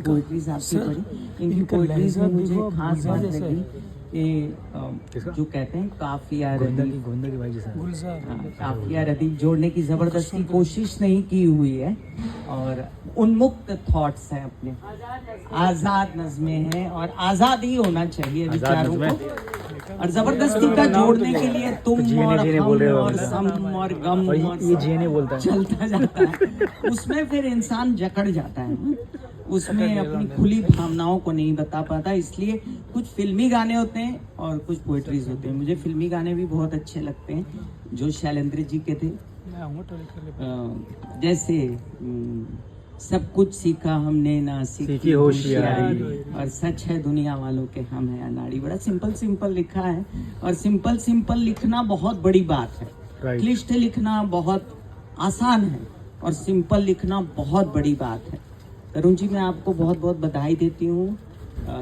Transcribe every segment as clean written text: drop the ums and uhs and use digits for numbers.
Poetries आपकी पढ़ी। इनकी पोइट्रीज में मुझे खास बात लगी कि जो कहते हैं काफिया रदीफ, काफिया रदीफ जोड़ने की जबरदस्ती कोशिश नहीं की हुई है और उन्मुक्त थॉट्स हैं, अपने आजाद नज़में हैं और आजाद ही होना चाहिए विचारों को। और जबरदस्ती का जोड़ने के लिए तुम और हम और सम और गम और ये जीने बोलता है, चलता जाता है, उसमें फिर इंसान जकड़ जाता है, उसमें अपनी खुली भावनाओं को नहीं बता पाता। इसलिए कुछ फिल्मी गाने होते हैं और कुछ पोएट्रीज होते हैं। मुझे फिल्मी गाने भी बहुत अच्छे लगते हैं जो शैलेंद्र जी के थे, जैसे सब कुछ सीखा हमने ना सीखी होशियारी और सच है दुनिया वालों के हम है अनाड़ी। बड़ा सिंपल सिंपल लिखा है और सिंपल सिंपल लिखना बहुत बड़ी बात है। क्लिष्ट लिखना बहुत आसान है और सिंपल लिखना बहुत बड़ी बात है। तरुण जी, मैं आपको बहुत बहुत बधाई देती हूँ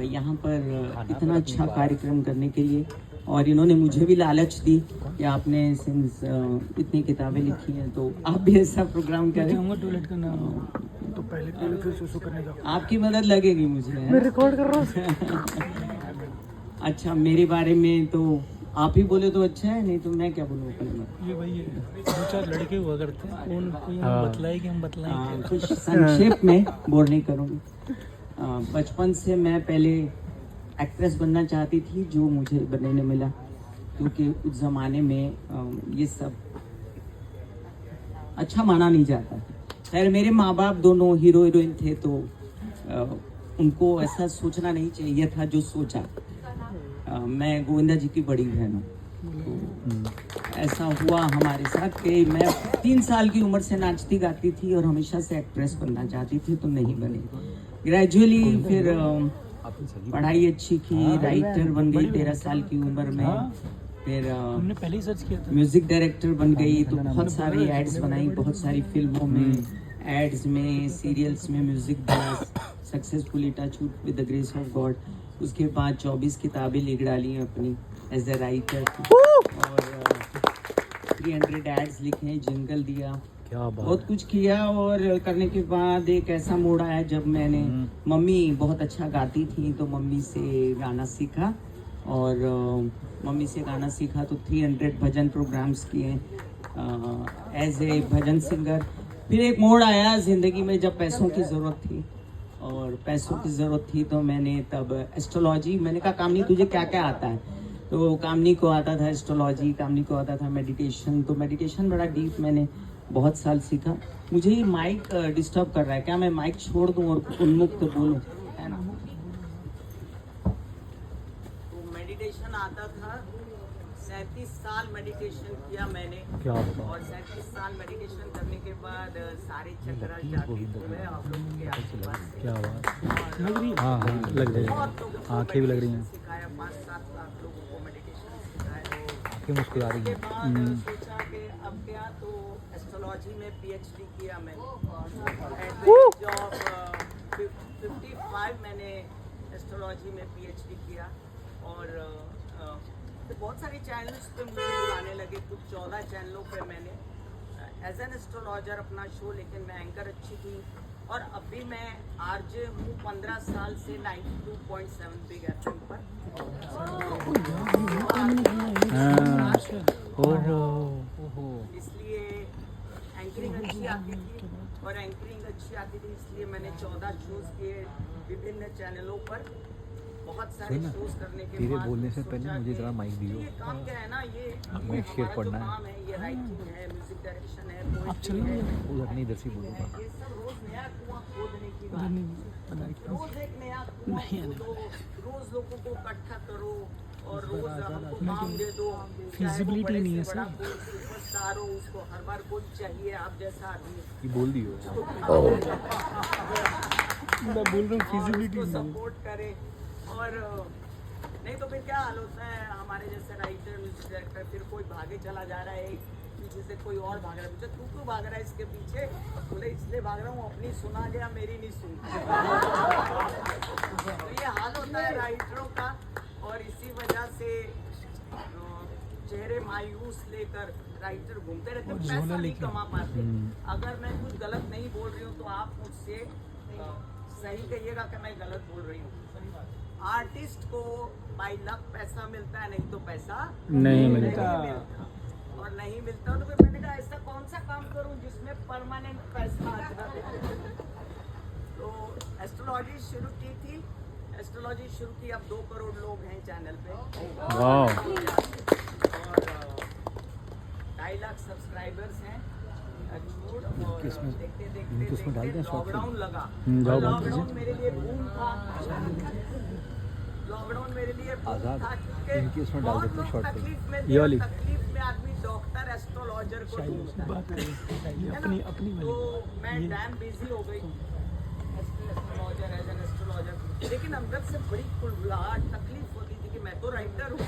यहाँ पर इतना अच्छा कार्यक्रम करने के लिए। और इन्होंने मुझे भी लालच दी कि आपने सिंस इतनी किताबें लिखी हैं तो आप भी ऐसा प्रोग्राम करें। तो पहले फिर सुसु करने जाओ। आपकी मदद लगेगी मुझे, मैं रिकॉर्ड कर रहा हूँ। अच्छा, मेरे बारे में तो आप ही बोले तो अच्छा है, नहीं तो मैं क्या बोलूँ अपने में। ये भाई दो चार लड़के हुआ करते हैं, कौन कोई बतलाए कि हम बतलाएं। कुछ संक्षेप में बोल नहीं करूँगी। बचपन से मैं पहले एक्ट्रेस बनना चाहती थी, जो मुझे बनने नहीं मिला क्योंकि उस ज़माने में ये सब अच्छा माना नहीं जाता। खैर, मेरे माँ बाप दोनों हीरो हीरोइन थे तो उनको ऐसा सोचना नहीं चाहिए था जो सोचा। मैं गोविंदा जी की बड़ी बहन हूँ, तो ऐसा हुआ हमारे साथ कि मैं 3 साल की उम्र से नाचती गाती थी और हमेशा से एक्ट्रेस बनना चाहती थी, तो नहीं बनी। ग्रेजुअली फिर पढ़ाई अच्छी की, राइटर बन गई 13 साल की उम्र में। फिर हमने पहले ही सर्च किया था। म्यूजिक डायरेक्टर बन गई, तो बहुत सारी एड्स बनाई, बहुत सारी फिल्मों में, एड्स में, सीरियल्स में म्यूजिक दिया, successfully touch wood with the grace of God. उसके बाद 24 किताबें लिख डाली हैं अपनी एज ए राइटर और 300 एड्स लिखे, जिंगल दिया, बहुत कुछ किया। और करने के बाद एक ऐसा मोड़ आया जब मैंने, मम्मी बहुत अच्छा गाती थी तो मम्मी से गाना सीखा और मम्मी से गाना सीखा तो 300 भजन प्रोग्राम्स किए एज ए भजन सिंगर। फिर एक मोड़ आया ज़िंदगी में जब पैसों की ज़रूरत थी और पैसों की ज़रूरत थी तो मैंने तब एस्ट्रोलॉजी, मैंने कहा कामनी तुझे क्या क्या आता है, तो कामनी को आता था एस्ट्रोलॉजी, कामनी को आता था मेडिटेशन। तो मेडिटेशन बड़ा डीप मैंने बहुत साल सीखा। मुझे ये माइक डिस्टर्ब कर रहा है, क्या मैं माइक छोड़ दूं और उन्मुक्त बोलूं, है ना? तो मेडिटेशन आता था, 37 साल मेडिटेशन किया मैंने। क्या और 37 साल मेडिटेशन करने के बाद सारे चक्र जाके खुले आप लोगों के आसपास। क्या बात लग रही है? हाँ लग रही है, आंखें भी लग रही हैं। सिखाया 5-7 लाख लोगों को मेडिटेशन सिखाया, आंखें मुस्कुरा रही हैं। सोचा कि अब क्या, तो एस्ट्रोलॉजी में PhD किया मैंने। 55 मैंने एस्ट्रोलॉजी में PhD किया और तो बहुत सारे चैनल्स पे मुझे बुलाने लगे, कुछ 14 चैनलों पे मैंने एज एन एस्ट्रोलॉजर अपना शो, लेकिन मैं एंकर अच्छी थी। और अभी मैं RJ हूँ 15 साल से 92.7 बिग FM पर। इसलिए एंकरिंग अच्छी आती थी और एंकरिंग अच्छी आती थी इसलिए मैंने 14 शोज किए विभिन्न चैनलों पर। बहुत सारे शोज करने के बाद बोलने से पहले मुझे जरा माइक दियो। ये काम क्या है ना, ये मैं शेयर पढ़ना काम है, ये राइटिंग है, म्यूजिक डायरेक्शन है, पोएट्री है। है, वो अपनी इधर से बोलूंगा। ये सब रोज नया कुआं खोदने की बात, रोज एक नया कुआं खोदो, रोज लोगों को इकट्ठा करो और रोज हमको काम दे दो। फिजिबिलिटी नहीं है सर, सुपरस्टार हो, उसको हर बार कोई चाहिए आप जैसा आदमी। ये बोल दियो। मैं बोल रहा हूँ फिजिबिलिटी सपोर्ट करे और नहीं तो फिर क्या हाल होता है हमारे जैसे राइटर, म्यूजिक डायरेक्टर, फिर कोई भागे चला जा रहा है पीछे से, कोई और भाग रहा है, मुझे तू क्यों भाग रहा है इसके पीछे? बोले इसलिए भाग रहा हूँ अपनी सुना गया मेरी नहीं सुन। तो ये हाल होता है राइटरों का और इसी वजह से चेहरे मायूस लेकर राइटर घूमते रहते, पैसा नहीं कमा पाते। अगर मैं कुछ गलत नहीं बोल रही हूँ तो आप मुझसे सही कहिएगा कि मैं गलत बोल रही हूँ। आर्टिस्ट को बाई लक पैसा मिलता है, नहीं तो पैसा नहीं मिलता। और नहीं मिलता तो फिर मैंने कहा ऐसा कौन सा काम करूं जिसमें परमानेंट पैसा आ जाए। तो एस्ट्रोलॉजी शुरू की थी, एस्ट्रोलॉजी शुरू की, अब 2 करोड़ लोग हैं चैनल पे वाह। और 2.5 लाख सब्सक्राइबर्स हैं। देखते देखते लॉकडाउन लगा। जाओ बात लॉकडाउन मेरे लिए बूम था, लॉकडाउन मेरे लिए बूम था क्योंकि बहुत लोग तकलीफ में थे। तकलीफ में आदमी डॉक्टर एस्ट्रोलॉजर को ढूंढता है। अपनी अपनी तो मैं डैम बिजी हो गई एस्ट्रोलॉजर एज एन एस्ट्रोलॉजर, लेकिन अंदर से बड़ी कुलबुलाहट तकलीफ होती थी कि मैं तो राइटर हूँ,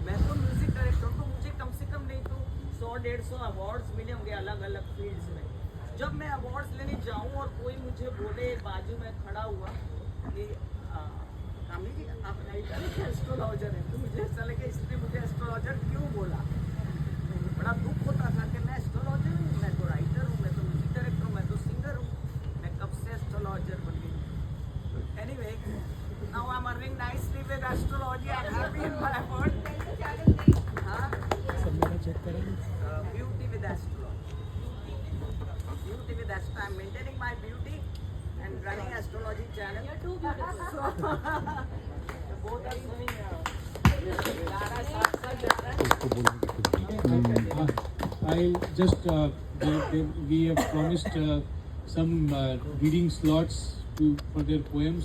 मैं तो म्यूजिक डायरेक्टर हूँ, तो मुझे कम से कम नहीं तो 100-150 अवार्ड्स मिले होंगे अलग अलग फील्ड्स में। जब मैं अवार्ड्स लेने जाऊँ और कोई मुझे बोले बाजू में खड़ा हुआ कि कामनी जी आप राइटर हैं एस्ट्रोलॉजर हैं, तो मुझे ऐसा लगे इसने मुझे एस्ट्रोलॉजर क्यों बोला। बड़ा दुख होता था कि मैं एस्ट्रोलॉजर हूँ, मैं तो राइटर हूँ, मैं तो म्यूजिक डायरेक्टर हूँ, मैं तो सिंगर हूँ, मैं कब से एस्ट्रोलॉजर बन गई। Anyway, now I am earning nicely with astrology, I am happy in my world. हाँ, सब मेरा चेक करेंगे। beauty with astrology. Beauty with astrology. I'm maintaining my beauty and running astrology channel. You're too beautiful. So both are doing. Lara साथ साथ जा रहा है. I just we have promised some reading slots for their poems.